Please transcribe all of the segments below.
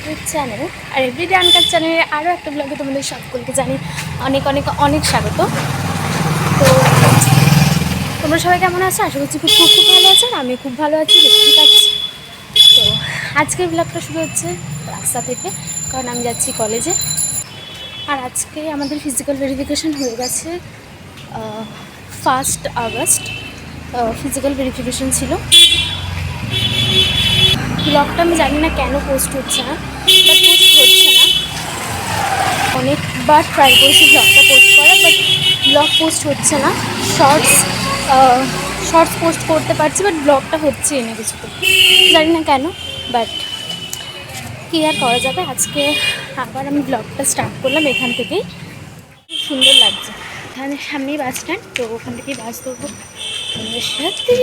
YouTube channel আর everyday আনকার চ্যানেলের আরও একটা ব্লগে তোমাদের সকলকে জানি অনেক অনেক অনেক স্বাগত। তো তোমরা সবাই কেমন আছো? আশা করছি খুব খুব খুব ভালো আছো। আমি খুব ভালো আছি, দেখতেই পাচ্ছি। তো আজকের ব্লগটা শুরু হচ্ছে রাস্তা থেকে, কারণ আমি যাচ্ছি কলেজে। আর আজকে আমাদের ফিজিক্যাল ভেরিফিকেশন হয়ে গেছে। 1 আগস্ট ফিজিক্যাল ভেরিফিকেশন ছিল। ব্লগটা আমি জানি না কেন পোস্ট হচ্ছে না, বাট পোস্ট হচ্ছে না। অনেকবার ট্রাই করেছি ব্লগটা পোস্ট করা, বাট ব্লগ পোস্ট হচ্ছে না। শর্টস পোস্ট করতে পারছি, বাট ব্লগটা হচ্ছেই না কিছুতে, জানি না কেন। বাট কী আর করা যাবে, আজকে আবার আমি ব্লগটা স্টার্ট করলাম এখান থেকেই। সুন্দর লাগছে, এখানে সামনেই বাস স্ট্যান্ড, তো ওখান থেকেই বাস ধরবো তোমাদের সাথে।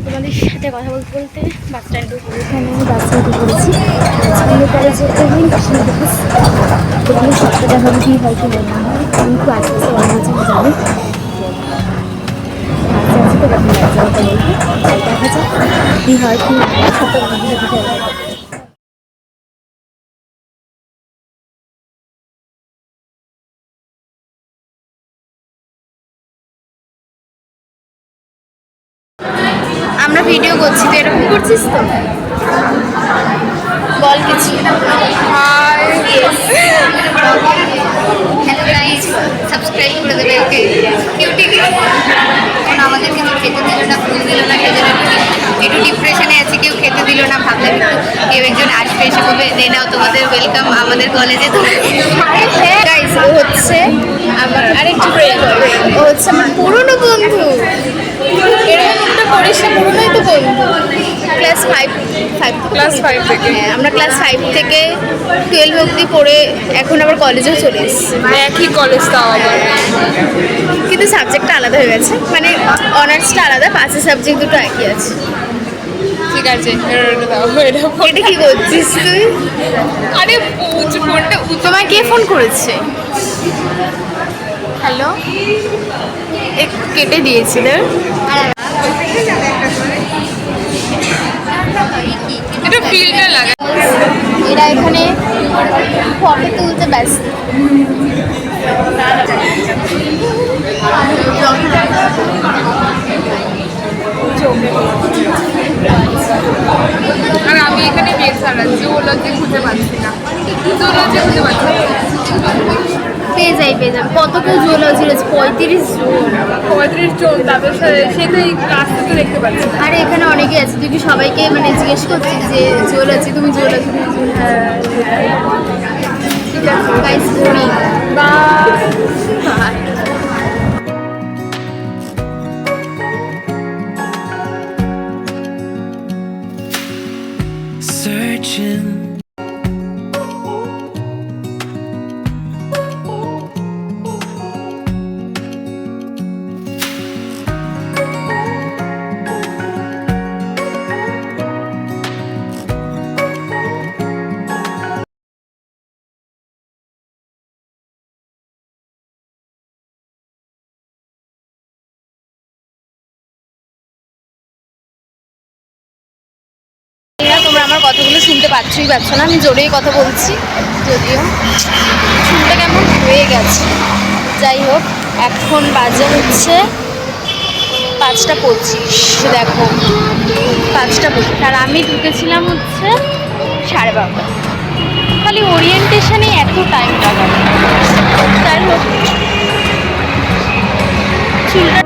তোমাদের সাথে কথা বলতে বলতে বাস স্ট্যান্ডে এখানে আমি বাসে উঠে পড়েছি। স্কুলের কলেজে এখানে সত্যি দেখা কী হয় কি না হয়, আমি একটু আস্তে আস্তে মনে হচ্ছে আমি জানি আস্তে আস্তে তো দেখা যাচ্ছে কথা বলতে, দেখা যাক কী হয় কি সত্যি কথা। আমরা ভিডিও করছি, তো এরকম করছিস তো, বল কিছু। সাবস্ক্রাইব করে দেবে ওকে। কিউটি এখন আমাদের কিছু খেতে দিল না, ফুল দিল না, একটু ডিপ্রেশনে আছে, কেউ খেতে দিল না। ভাবলাম একটু কেউ একজন আসবে, এসে বলবে দে নাও তোমাদের ওয়েলকাম আমাদের কলেজে। তো গাইস, ও হচ্ছে আমার আরেকটু ফ্রেন্ড, ও হচ্ছে আমার পুরনো বন্ধু। এরকম একটা করিস না, পুরনোই তো বন্ধু। ক্লাস 5 থেকে, হ্যাঁ, আমরা ক্লাস 5 থেকে 12 অবধি পড়ে এখন আবার কলেজেও চলে এসেছি। একই কলেজ, তাও আবার কিন্তু সাবজেক্টটা আলাদা হয়ে গেছে, মানে অনার্সটা আলাদা, পাঁচের সাবজেক্ট দুটো একই আছে। ঠিক আছে। এটা কি করছিস তুই? আরে ফোনটা তোমায় কে ফোন করেছে? হ্যালো, কেটে দিয়েছিল। এটা ফিল্টার লাগা। এরা এখানে ফটো তুলতে ব্যস্ত। আর আমি এখানে বেশ হারাচ্ছি, জিওলজি খুঁজে পাচ্ছি না, জিওলজি খুঁজে পাচ্ছি না। পেয়ে যাই। কত কেউ জুয়োলজি রয়েছে, 35 জন। 35 জন, তাদের সাথে সেটাই কাজ থেকে দেখতে পাচ্ছি। আরে এখানে অনেকেই আছে, তুই কি সবাইকে মানে জিজ্ঞেস করছিস যে জুয়োলজি, তুমি জুয়োলজি? হ্যাঁ, ঠিক আছে গাইস, ঘুরি। বাই। Searching, তোমরা আমার কথাগুলো শুনতে পাচ্ছই পাচ্ছ না, আমি জোরেই কথা বলছি, যদিও শুনতে কেমন হয়ে গেছে। যাই হোক, এখন বাজে হচ্ছে 5:25। দেখো 5:25, আর আমি ঢুকেছিলাম হচ্ছে 12:30। খালি ওরিয়েন্টেশনে এত টাইম লাগাবে। যাই হোক, চুলটা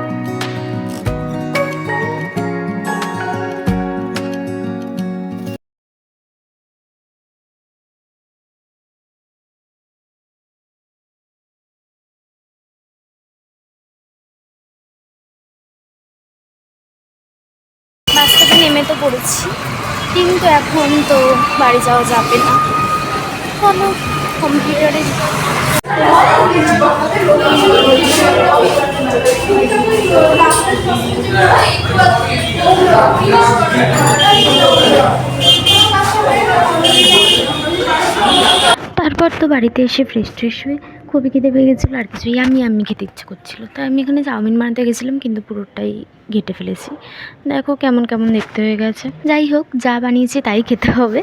বাস থেকে নেমে তো পড়েছি, কিন্তু এখন তো বাড়ি যাওয়া যাবে না। কোনো কম্পিউটারে তারপর তো বাড়িতে এসে ফ্রেশ হয়ে খুবই খিদে পেয়ে গেছিলো আর কিছু আমি খেতে ইচ্ছে করছিলো, তাই আমি এখানে চাউমিন বানাতে গেছিলাম কিন্তু পুরোটাই ঘেটে ফেলেছি। দেখো কেমন কেমন দেখতে হয়ে গেছে। যাই হোক, যা বানিয়েছি তাই খেতে হবে।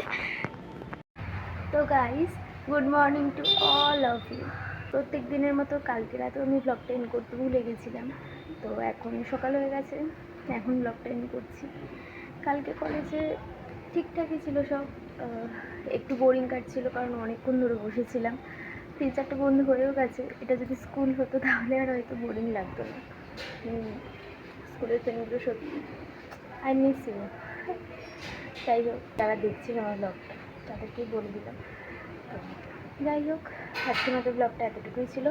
তো guys, good morning to all of you. প্রত্যেক দিনের মতো কালকে রাতেও আমি ব্লগটা এন্ড করতে ভুলে গেছিলাম। তো এখন সকাল হয়ে গেছে, এখন ব্লগটা এন্ড করছি। কালকে কলেজে ঠিকঠাকই ছিল সব, একটু বোরিং কাটছিল কারণ অনেকক্ষণ ধরে বসেছিলাম। 3-4টা বন্ধু হয়েও গেছে। এটা যদি স্কুল হতো তাহলে আর হয়তো বোরিং লাগতো না। স্কুলের ফ্রেন্ডগুলো সত্যি আই মিস ইউ। যাই হোক, যারা দেখছিল আমার ব্লগটা তাদেরকেই বলে দিলাম। তো যাই হোক, আজকের মতো ব্লগটা এতটুকুই ছিল।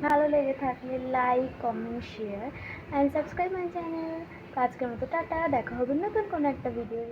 ভালো লেগে থাকলে like, comment, share and subscribe my channel. আজকের মতো টাটা, দেখা হবে নতুন কোনো একটা ভিডিও।